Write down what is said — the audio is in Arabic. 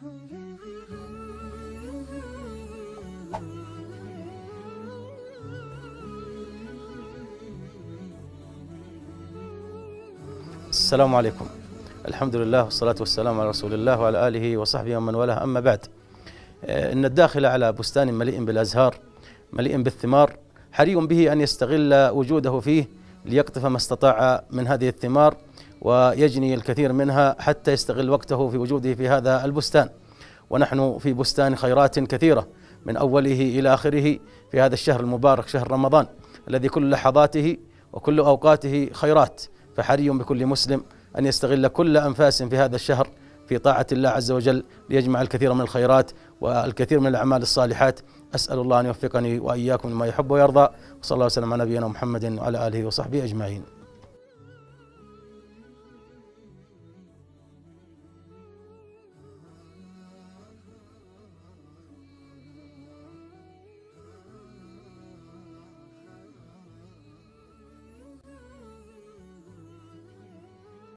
السلام عليكم. الحمد لله والصلاة والسلام على رسول الله وعلى آله وصحبه ومن والاه، أما بعد. إن الداخل على بستان مليء بالأزهار مليء بالثمار حري به أن يستغل وجوده فيه ليقطف ما استطاع من هذه الثمار ويجني الكثير منها حتى يستغل وقته في وجوده في هذا البستان. ونحن في بستان خيرات كثيرة من أوله إلى آخره في هذا الشهر المبارك، شهر رمضان الذي كل لحظاته وكل أوقاته خيرات، فحري بكل مسلم أن يستغل كل أنفاس في هذا الشهر في طاعة الله عز وجل ليجمع الكثير من الخيرات والكثير من الأعمال الصالحات. أسأل الله أن يوفقني وإياكم لما يحب ويرضى، وصلى الله وسلم على نبينا محمد وعلى آله وصحبه أجمعين.